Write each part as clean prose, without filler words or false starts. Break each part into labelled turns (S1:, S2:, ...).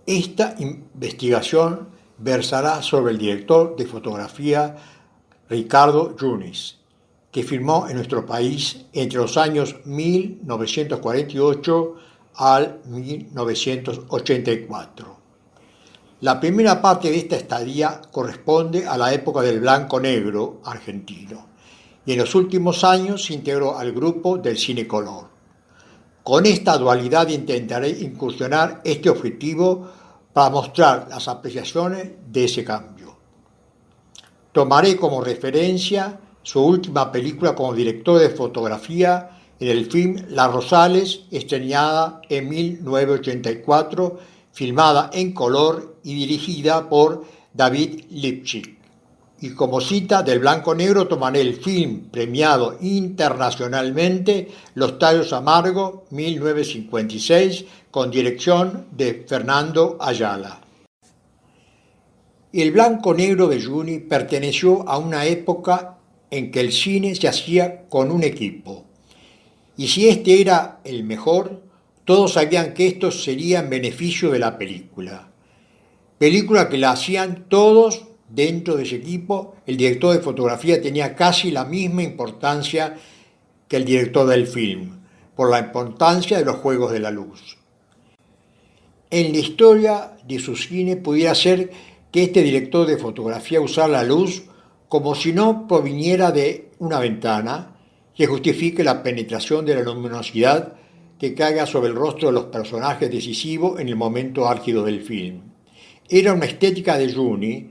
S1: Esta investigación versará sobre el director de fotografía Ricardo Yunis, que filmó en nuestro país entre los años 1948 al 1984. La primera parte de esta estadía corresponde a la época del blanco-negro argentino y en los últimos años se integró al grupo del cine color. Con esta dualidad intentaré incursionar este objetivo para mostrar las apreciaciones de ese cambio. Tomaré como referencia su última película como director de fotografía en el film Las Rosales, estrenada en 1984, filmada en color y dirigida por David Lipchitz. Y como cita del blanco-negro tomaré el film premiado internacionalmente Los tallos amargos, 1956, con dirección de Fernando Ayala. El blanco-negro de Yunis perteneció a una época en que el cine se hacía con un equipo. Y si este era el mejor, todos sabían que esto sería en beneficio de la película. Película que la hacían todos dentro de ese equipo. El director de fotografía tenía casi la misma importancia que el director del film, por la importancia de los juegos de la luz. En la historia de su cine pudiera ser que este director de fotografía usara la luz como si no proviniera de una ventana que justifique la penetración de la luminosidad que caiga sobre el rostro de los personajes decisivos en el momento álgido del film. Era una estética de Yunis.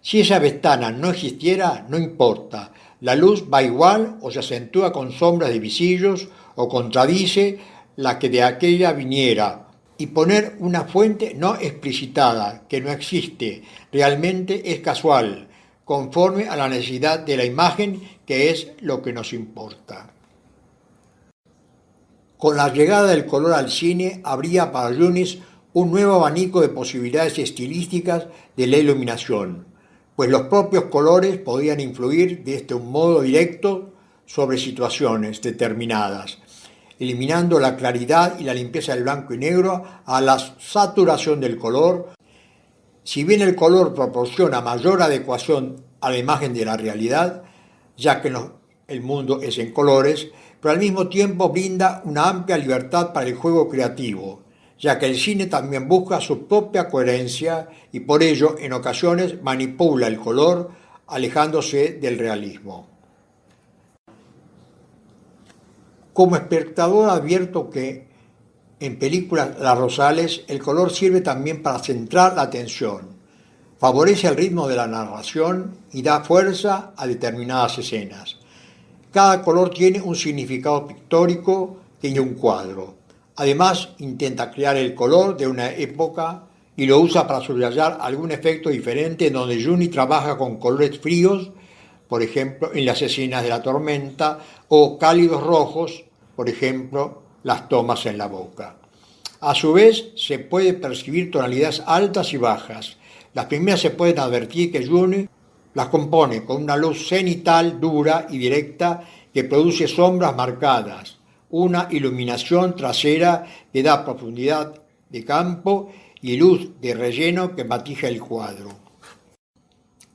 S1: Si esa ventana no existiera, no importa, la luz va igual o se acentúa con sombras de visillos o contradice la que de aquella viniera, y poner una fuente no explicitada, que no existe, realmente es casual, conforme a la necesidad de la imagen, que es lo que nos importa. Con la llegada del color al cine, habría para Yunis un nuevo abanico de posibilidades estilísticas de la iluminación, pues los propios colores podían influir de un modo directo sobre situaciones determinadas, eliminando la claridad y la limpieza del blanco y negro a la saturación del color. Si bien el color proporciona mayor adecuación a la imagen de la realidad, ya que el mundo es en colores, pero al mismo tiempo brinda una amplia libertad para el juego creativo, ya que el cine también busca su propia coherencia y por ello en ocasiones manipula el color alejándose del realismo. Como espectador advierto que en películas Las Rosales el color sirve también para centrar la atención, favorece el ritmo de la narración y da fuerza a determinadas escenas. Cada color tiene un significado pictórico y un cuadro. Además, intenta crear el color de una época y lo usa para subrayar algún efecto diferente en donde Yunis trabaja con colores fríos, por ejemplo, en las escenas de la tormenta, o cálidos rojos, por ejemplo, las tomas en la boca. A su vez, se puede percibir tonalidades altas y bajas. Las primeras se pueden advertir que Yunis las compone con una luz cenital dura y directa que produce sombras marcadas, una iluminación trasera que da profundidad de campo y luz de relleno que matiza el cuadro.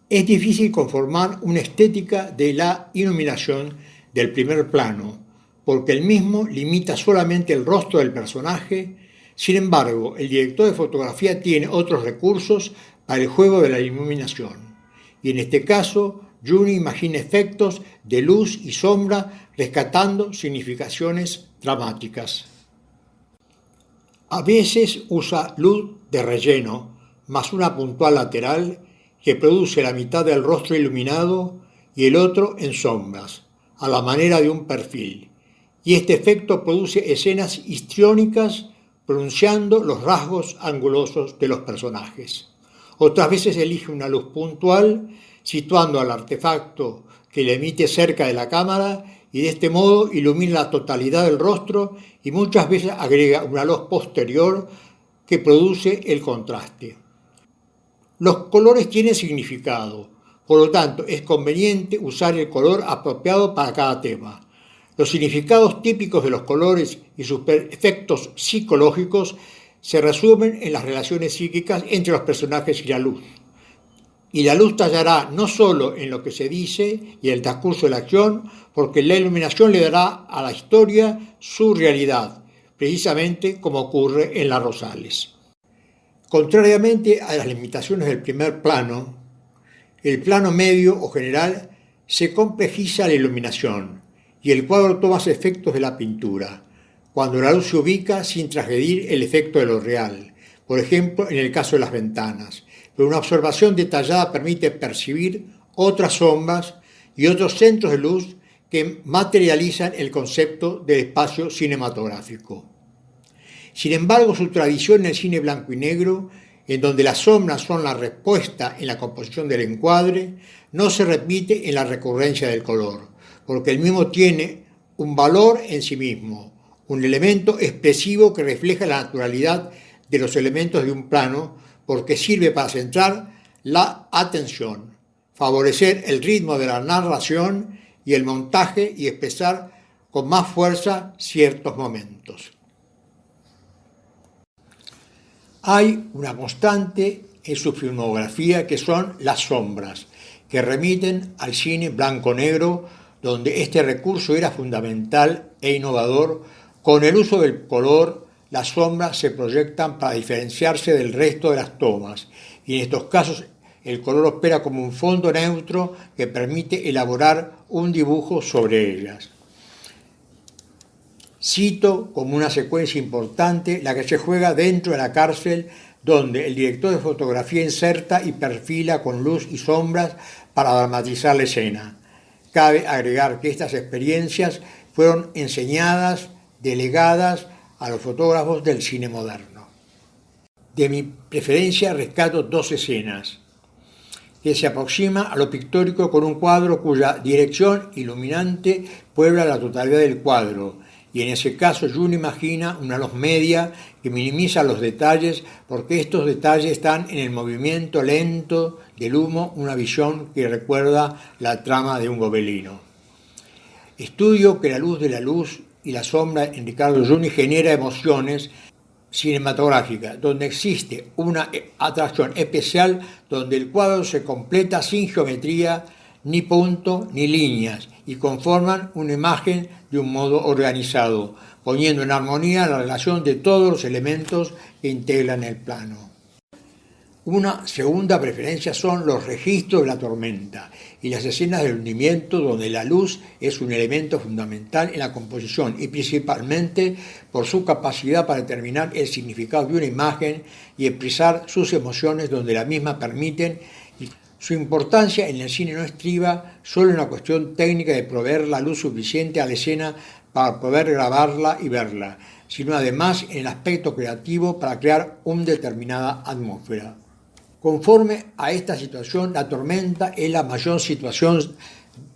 S1: Es difícil conformar una estética de la iluminación del primer plano, porque el mismo limita solamente el rostro del personaje. Sin embargo, el director de fotografía tiene otros recursos para el juego de la iluminación. Y en este caso, Yunis imagina efectos de luz y sombra rescatando significaciones dramáticas. A veces usa luz de relleno más una puntual lateral que produce la mitad del rostro iluminado y el otro en sombras, a la manera de un perfil. Y este efecto produce escenas histriónicas pronunciando los rasgos angulosos de los personajes. Otras veces elige una luz puntual, situando al artefacto que le emite cerca de la cámara y de este modo ilumina la totalidad del rostro y muchas veces agrega una luz posterior que produce el contraste. Los colores tienen significado, por lo tanto es conveniente usar el color apropiado para cada tema. Los significados típicos de los colores y sus efectos psicológicos se resumen en las relaciones psíquicas entre los personajes y la luz. Y la luz tallará no solo en lo que se dice y el transcurso de la acción, porque la iluminación le dará a la historia su realidad, precisamente como ocurre en Las Rosales. Contrariamente a las limitaciones del primer plano, el plano medio o general se complejiza la iluminación y el cuadro toma los efectos de la pintura, cuando la luz se ubica sin transgredir el efecto de lo real, por ejemplo en el caso de las ventanas, pero una observación detallada permite percibir otras sombras y otros centros de luz que materializan el concepto del espacio cinematográfico. Sin embargo, su tradición en el cine blanco y negro, en donde las sombras son la respuesta en la composición del encuadre, no se repite en la recurrencia del color, porque el mismo tiene un valor en sí mismo, un elemento expresivo que refleja la naturalidad de los elementos de un plano, porque sirve para centrar la atención, favorecer el ritmo de la narración y el montaje y expresar con más fuerza ciertos momentos. Hay una constante en su filmografía que son las sombras, que remiten al cine blanco-negro, donde este recurso era fundamental e innovador. Con el uso del color, las sombras se proyectan para diferenciarse del resto de las tomas, y en estos casos el color opera como un fondo neutro que permite elaborar un dibujo sobre ellas. Cito como una secuencia importante la que se juega dentro de la cárcel, donde el director de fotografía inserta y perfila con luz y sombras para dramatizar la escena. Cabe agregar que estas experiencias fueron enseñadas, delegadas a los fotógrafos del cine moderno. De mi preferencia rescato dos escenas, que se aproxima a lo pictórico con un cuadro cuya dirección iluminante puebla la totalidad del cuadro, y en ese caso Jun imagina una luz media que minimiza los detalles, porque estos detalles están en el movimiento lento del humo, una visión que recuerda la trama de un gobelino. Estudio que la luz de la luz y la sombra en Ricardo Juni genera emociones cinematográficas, donde existe una atracción especial, donde el cuadro se completa sin geometría, ni punto, ni líneas, y conforman una imagen de un modo organizado, poniendo en armonía la relación de todos los elementos que integran el plano. Una segunda preferencia son los registros de la tormenta y las escenas del hundimiento, donde la luz es un elemento fundamental en la composición y principalmente por su capacidad para determinar el significado de una imagen y expresar sus emociones, donde la misma permiten. Su importancia en el cine no estriba solo en la cuestión técnica de proveer la luz suficiente a la escena para poder grabarla y verla, sino además en el aspecto creativo para crear una determinada atmósfera. Conforme a esta situación, la tormenta es la mayor situación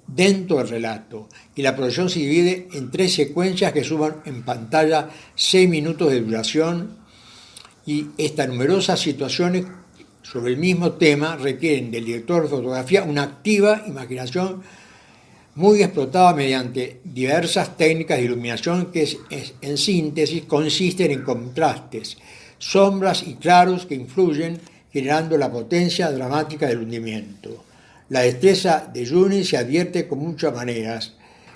S1: dentro del relato, y la proyección se divide en 3 secuencias que suman en pantalla 6 minutos de duración, y estas numerosas situaciones sobre el mismo tema requieren del director de fotografía una activa imaginación muy explotada mediante diversas técnicas de iluminación que en síntesis consisten en contrastes, sombras y claros que influyen generando la potencia dramática del hundimiento. La destreza de Juni se advierte con muchas maneras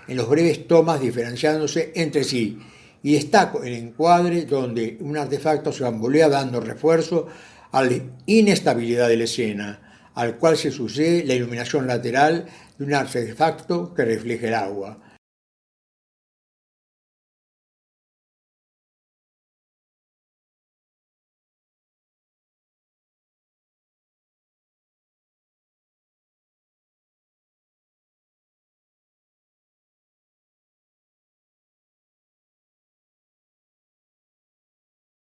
S1: en los breves tomas diferenciándose entre sí, y destaco el encuadre donde un artefacto se bambolea dando refuerzo a la inestabilidad de la escena, al cual se sucede la iluminación lateral de un artefacto que refleja el agua.